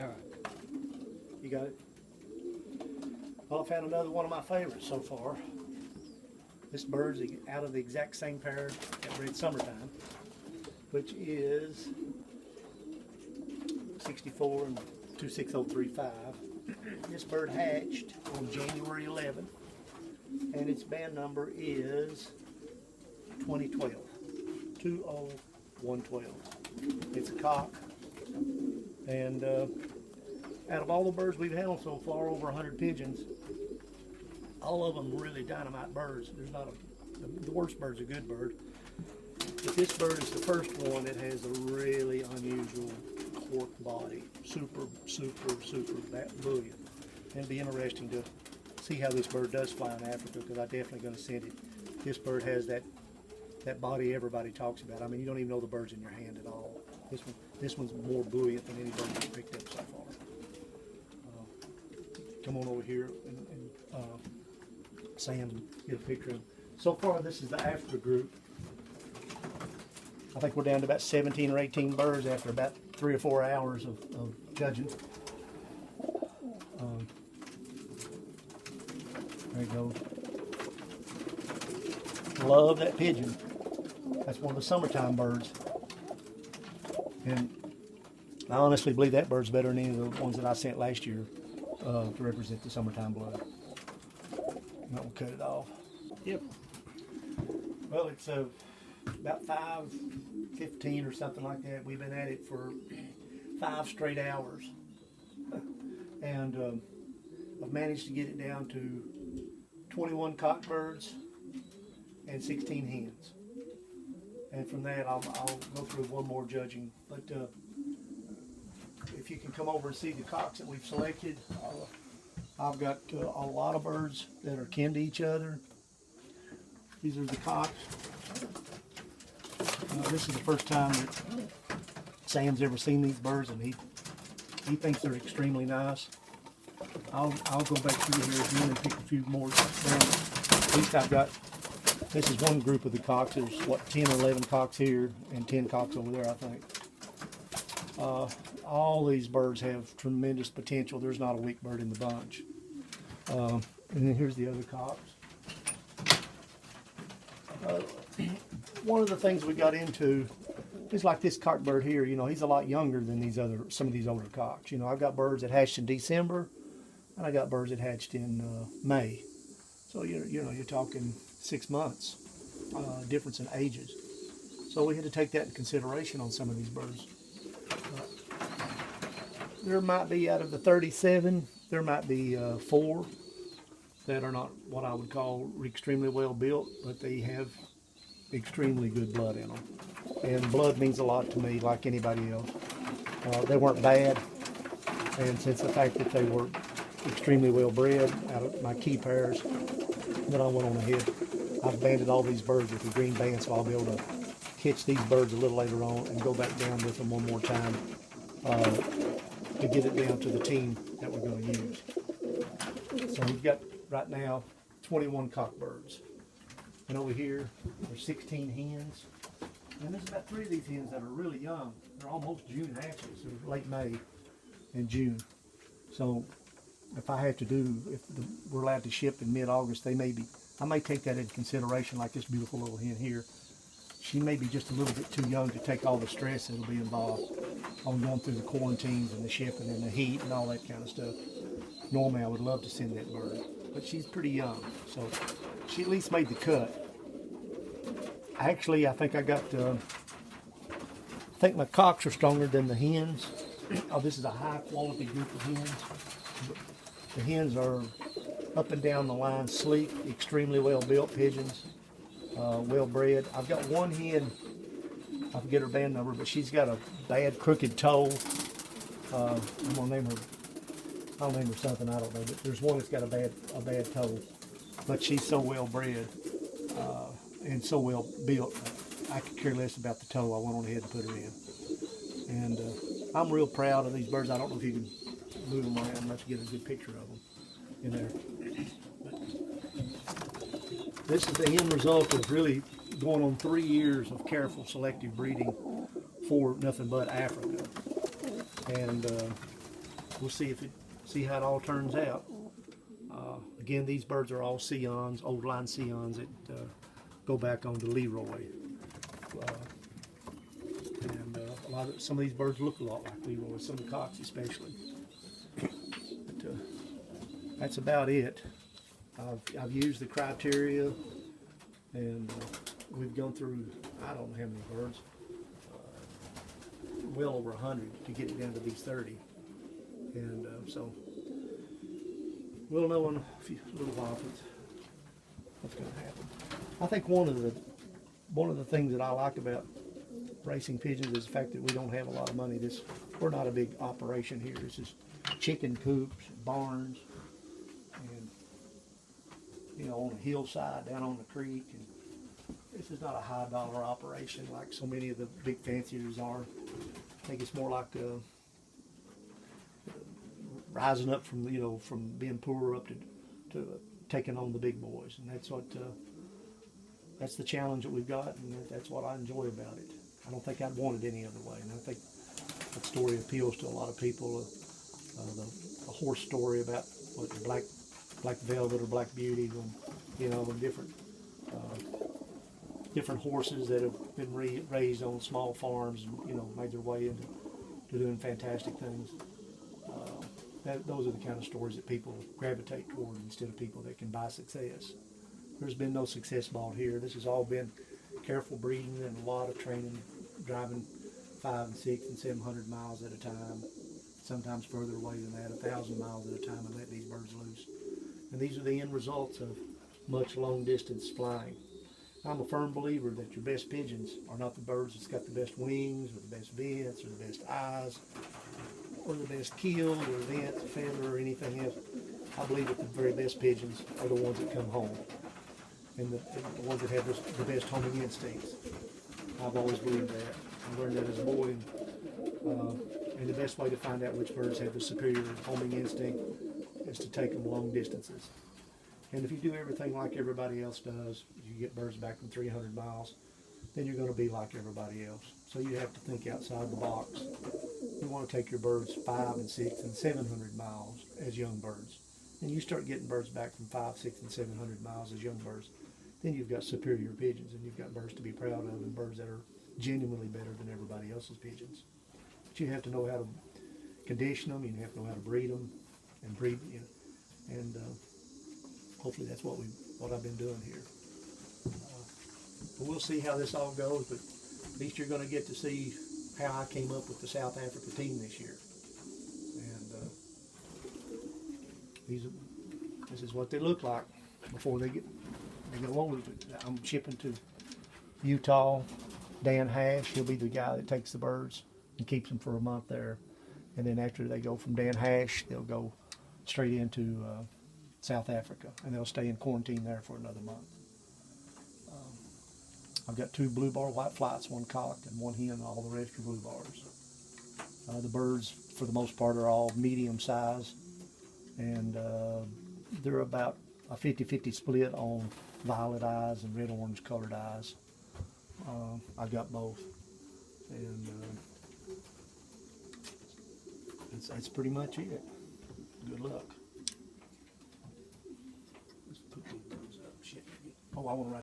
right. You got it? Well, I found another one of my favorites so far. This bird's out of the exact same pair that bred summertime, which is 64 and 26035. This bird hatched on January 11th, and its band number is 2012, 20112. It's a cock, and out of all the birds we've handled so far, over 100 pigeons, all of them really dynamite birds. There's not the worst bird's a good bird, but this bird is the first one that has a really unusual cork body, super that brilliant. And it'd be interesting to see how this bird does fly in Africa, because I'm definitely going to send it. This bird has that body everybody talks about. I mean, you don't even know the bird's in your hand at all. This one's more buoyant than any bird we've picked up so far. Come on over here and Sam, get a picture of him. So far, this is the Africa group. I think we're down to about 17 or 18 birds after about 3 or 4 hours of judging. There he goes. Love that pigeon. That's one of the summertime birds. And I honestly believe that bird's better than any of the ones that I sent last year to represent the summertime blood. And we'll cut it off. Yep. Well, it's about 5:15 or something like that. We've been at it for 5 straight hours. And I've managed to get it down to 21 cock birds and 16 hens. And from that, I'll go through one more judging. But if you can come over and see the cocks that we've selected, I've got a lot of birds that are kin to each other. These are the cocks. This is the first time that Sam's ever seen these birds, and he thinks they're extremely nice. I'll go back through here again and pick a few more. At least I've got, this is one group of the cocks. There's what, 10 or 11 cocks here and 10 cocks over there, I think. All these birds have tremendous potential. There's not a weak bird in the bunch. And then here's the other cocks. One of the things we got into is like this cock bird here. You know, he's a lot younger than some of these older cocks. You know, I've got birds that hatched in December, and I got birds that hatched in May. So you're talking 6 months difference in ages. So we had to take that into consideration on some of these birds. There might be, out of the 37, there might be 4 that are not what I would call extremely well built, but they have extremely good blood in them. And blood means a lot to me, like anybody else. They weren't bad, and since the fact that they were extremely well bred, out of my key pairs that I went on ahead, I've banded all these birds with the green band, so I'll be able to catch these birds a little later on and go back down with them one more time to get it down to the team that we're going to use. So we've got right now 21 cock birds. And over here, there's 16 hens. And there's about 3 of these hens that are really young. They're almost June hatches. They're late May and June. So if I have to we're allowed to ship in mid-August, I may take that into consideration, like this beautiful little hen here. She may be just a little bit too young to take all the stress that'll be involved on going through the quarantines and the shipping and the heat and all that kind of stuff. Normally I would love to send that bird, but she's pretty young, so she at least made the cut. Actually, I think I think my cocks are stronger than the hens. Oh, this is a high quality group of hens. The hens are up and down the line, sleek, extremely well built pigeons, well bred. I've got one hen, I forget her band number, but she's got a bad crooked toe. I'm gonna name her, I'll name her something, I don't know, but there's one that's got a bad toe. But she's so well bred and so well built, I could care less about the toe. I went on ahead and put her in. And I'm real proud of these birds. I don't know if you can move them around much to get a good picture of them in there. But this is the end result of really going on 3 years of careful selective breeding for nothing but Africa. And we'll see how it all turns out. Again, these birds are all Sions, old line Sions that go back on to Leroy. And some of these birds look a lot like Leroy, some of the cocks especially. But, that's about it. I've used the criteria, and we've gone through, I don't know how many birds, well over 100 to get it down to these 30. And so we'll know in a little while what's going to happen. I think one of the things that I like about racing pigeons is the fact that we don't have a lot of money. We're not a big operation here. This is chicken coops, barns, and on a hillside down on the creek. And this is not a high dollar operation like so many of the big fanciers are. I think it's more like rising up from from being poor up to taking on the big boys, and that's the challenge that we've got, and that's what I enjoy about it. I don't think I'd want it any other way, and I think that story appeals to a lot of people. The horse story about what the black velvet or black beauty, and different horses that have been raised on small farms and made their way into doing fantastic things. Those are the kind of stories that people gravitate toward instead of people that can buy success. There's been no success bought here. This has all been careful breeding and a lot of training, driving 500 and 600 and 700 miles at a time, sometimes further away than that, 1,000 miles at a time, and let these birds loose. And these are the end results of much long distance flying. I'm a firm believer that your best pigeons are not the birds that's got the best wings or the best vents or the best eyes or the best keel or vent, feather, or anything else. I believe that the very best pigeons are the ones that come home, and the ones that have the best homing instincts. I've always believed that. I learned that as a boy, and the best way to find out which birds have the superior homing instinct is to take them long distances. And if you do everything like everybody else does, you get birds back from 300 miles, then you're going to be like everybody else. So you have to think outside the box. You want to take your birds 500 and 600 and 700 miles as young birds. And you start getting birds back from 500, 600, and 700 miles as young birds, then you've got superior pigeons, and you've got birds to be proud of, and birds that are genuinely better than everybody else's pigeons. But you have to know how to condition them, you have to know how to breed them, and breed, and hopefully that's what I've been doing here. But we'll see how this all goes, but at least you're going to get to see how I came up with the South Africa team this year. And this is what they look like before they get loaded. I'm shipping to Utah. Dan Hash, he'll be the guy that takes the birds and keeps them for a month there. And then after they go from Dan Hash, they'll go straight into South Africa, and they'll stay in quarantine there for another month. I've got 2 blue bar white flights, 1 cocked and 1 hen, all the rest are blue bars. The birds, for the most part, are all medium size, and they're about a 50-50 split on violet eyes and red-orange colored eyes. I've got both, and that's pretty much it. Good luck. Let's put these birds up. Shit. Oh, I want to write